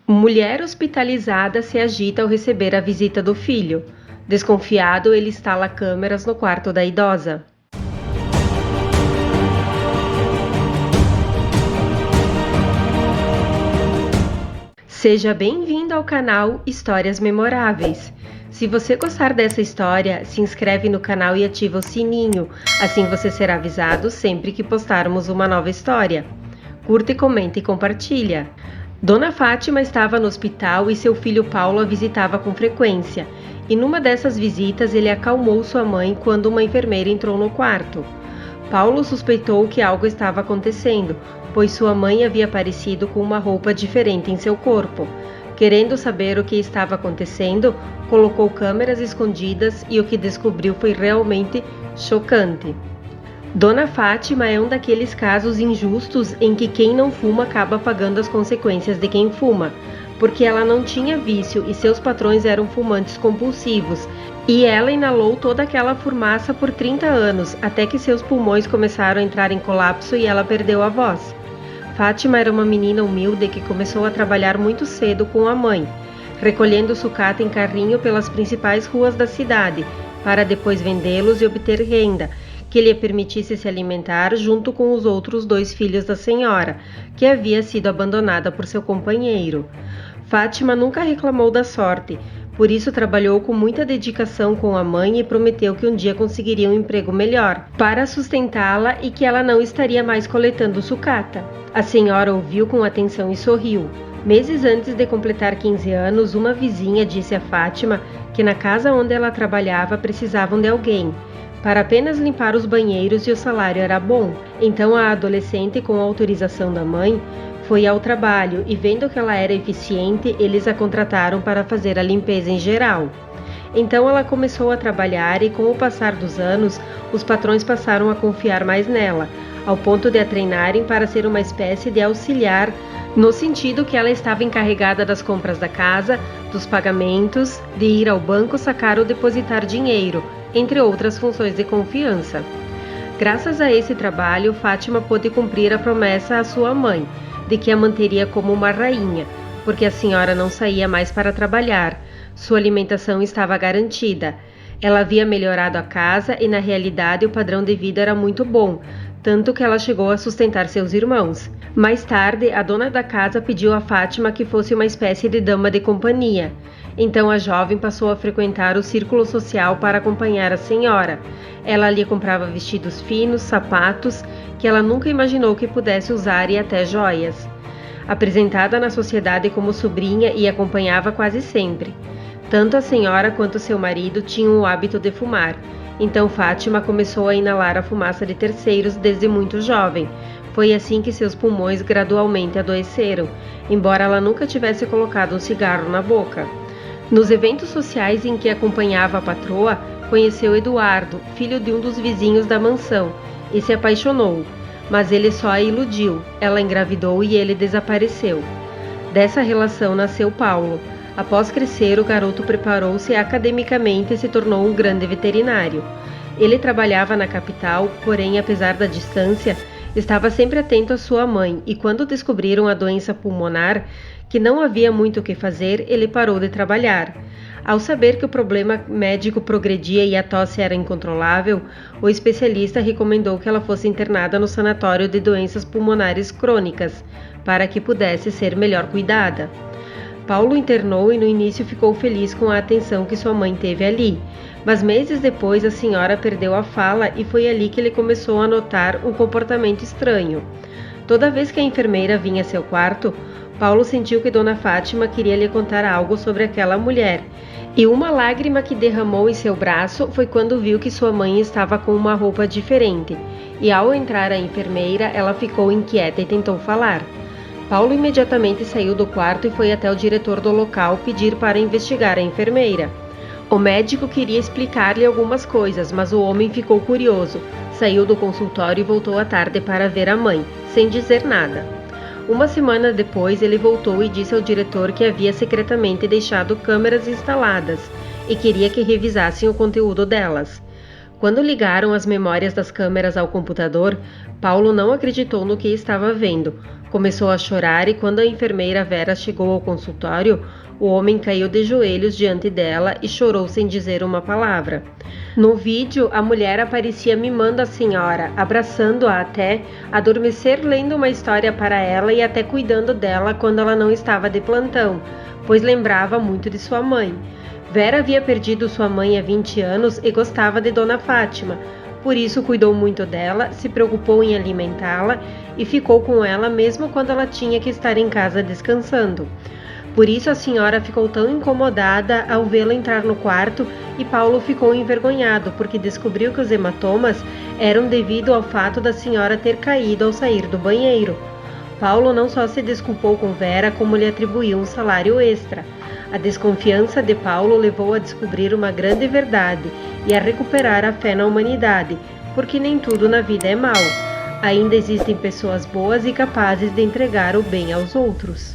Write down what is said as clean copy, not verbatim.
Mulher hospitalizada se agita ao receber a visita do filho. Desconfiado, ele instala câmeras no quarto da idosa. Seja bem-vindo ao canal Histórias Memoráveis. Se você gostar dessa história, se inscreve no canal e ativa o sininho, assim você será avisado sempre que postarmos uma nova história. Curta, comenta e compartilha. Dona Fátima estava no hospital e seu filho Paulo a visitava com frequência, e numa dessas visitas ele acalmou sua mãe quando uma enfermeira entrou no quarto. Paulo suspeitou que algo estava acontecendo, pois sua mãe havia aparecido com uma roupa diferente em seu corpo. Querendo saber o que estava acontecendo, colocou câmeras escondidas e o que descobriu foi realmente chocante. Dona Fátima é um daqueles casos injustos em que quem não fuma acaba pagando as consequências de quem fuma, porque ela não tinha vício e seus patrões eram fumantes compulsivos, e ela inalou toda aquela fumaça por 30 anos, até que seus pulmões começaram a entrar em colapso e ela perdeu a voz. Fátima era uma menina humilde que começou a trabalhar muito cedo com a mãe, recolhendo sucata em carrinho pelas principais ruas da cidade, para depois vendê-los e obter renda, que lhe permitisse se alimentar junto com os outros 2 filhos da senhora, que havia sido abandonada por seu companheiro. Fátima nunca reclamou da sorte, por isso trabalhou com muita dedicação com a mãe e prometeu que um dia conseguiria um emprego melhor, para sustentá-la e que ela não estaria mais coletando sucata. A senhora ouviu com atenção e sorriu. Meses antes de completar 15 anos, uma vizinha disse a Fátima que na casa onde ela trabalhava precisavam de alguém, para apenas limpar os banheiros e o salário era bom. Então a adolescente, com a autorização da mãe, foi ao trabalho e vendo que ela era eficiente, eles a contrataram para fazer a limpeza em geral. Então ela começou a trabalhar e com o passar dos anos, os patrões passaram a confiar mais nela, ao ponto de a treinarem para ser uma espécie de auxiliar, no sentido que ela estava encarregada das compras da casa, dos pagamentos, de ir ao banco sacar ou depositar dinheiro, entre outras funções de confiança. Graças a esse trabalho, Fátima pôde cumprir a promessa à sua mãe, de que a manteria como uma rainha, porque a senhora não saía mais para trabalhar, sua alimentação estava garantida. Ela havia melhorado a casa e, na realidade, o padrão de vida era muito bom, tanto que ela chegou a sustentar seus irmãos. Mais tarde, a dona da casa pediu a Fátima que fosse uma espécie de dama de companhia. Então a jovem passou a frequentar o círculo social para acompanhar a senhora. Ela lhe comprava vestidos finos, sapatos, que ela nunca imaginou que pudesse usar e até joias. Apresentada na sociedade como sobrinha e acompanhava quase sempre. Tanto a senhora quanto seu marido tinham o hábito de fumar. Então Fátima começou a inalar a fumaça de terceiros desde muito jovem. Foi assim que seus pulmões gradualmente adoeceram, embora ela nunca tivesse colocado um cigarro na boca. Nos eventos sociais em que acompanhava a patroa, conheceu Eduardo, filho de um dos vizinhos da mansão, e se apaixonou, mas ele só a iludiu. Ela engravidou e ele desapareceu. Dessa relação nasceu Paulo. Após crescer, o garoto preparou-se academicamente e se tornou um grande veterinário. Ele trabalhava na capital, porém, apesar da distância, estava sempre atento à sua mãe, e quando descobriram a doença pulmonar, que não havia muito o que fazer, ele parou de trabalhar. Ao saber que o problema médico progredia e a tosse era incontrolável, o especialista recomendou que ela fosse internada no sanatório de doenças pulmonares crônicas, para que pudesse ser melhor cuidada. Paulo internou e no início ficou feliz com a atenção que sua mãe teve ali, mas meses depois a senhora perdeu a fala e foi ali que ele começou a notar um comportamento estranho. Toda vez que a enfermeira vinha a seu quarto, Paulo sentiu que Dona Fátima queria lhe contar algo sobre aquela mulher, e uma lágrima que derramou em seu braço foi quando viu que sua mãe estava com uma roupa diferente, e ao entrar a enfermeira, ela ficou inquieta e tentou falar. Paulo imediatamente saiu do quarto e foi até o diretor do local pedir para investigar a enfermeira. O médico queria explicar-lhe algumas coisas, mas o homem ficou curioso, saiu do consultório e voltou à tarde para ver a mãe, sem dizer nada. Uma semana depois, ele voltou e disse ao diretor que havia secretamente deixado câmeras instaladas e queria que revisassem o conteúdo delas. Quando ligaram as memórias das câmeras ao computador, Paulo não acreditou no que estava vendo. Começou a chorar e quando a enfermeira Vera chegou ao consultório, o homem caiu de joelhos diante dela e chorou sem dizer uma palavra. No vídeo, a mulher aparecia mimando a senhora, abraçando-a até, adormecer lendo uma história para ela e até cuidando dela quando ela não estava de plantão, pois lembrava muito de sua mãe. Vera havia perdido sua mãe há 20 anos e gostava de Dona Fátima. Por isso cuidou muito dela, se preocupou em alimentá-la e ficou com ela mesmo quando ela tinha que estar em casa descansando. Por isso a senhora ficou tão incomodada ao vê-la entrar no quarto e Paulo ficou envergonhado porque descobriu que os hematomas eram devido ao fato da senhora ter caído ao sair do banheiro. Paulo não só se desculpou com Vera, como lhe atribuiu um salário extra. A desconfiança de Paulo levou a descobrir uma grande verdade e a recuperar a fé na humanidade, porque nem tudo na vida é mal. Ainda existem pessoas boas e capazes de entregar o bem aos outros.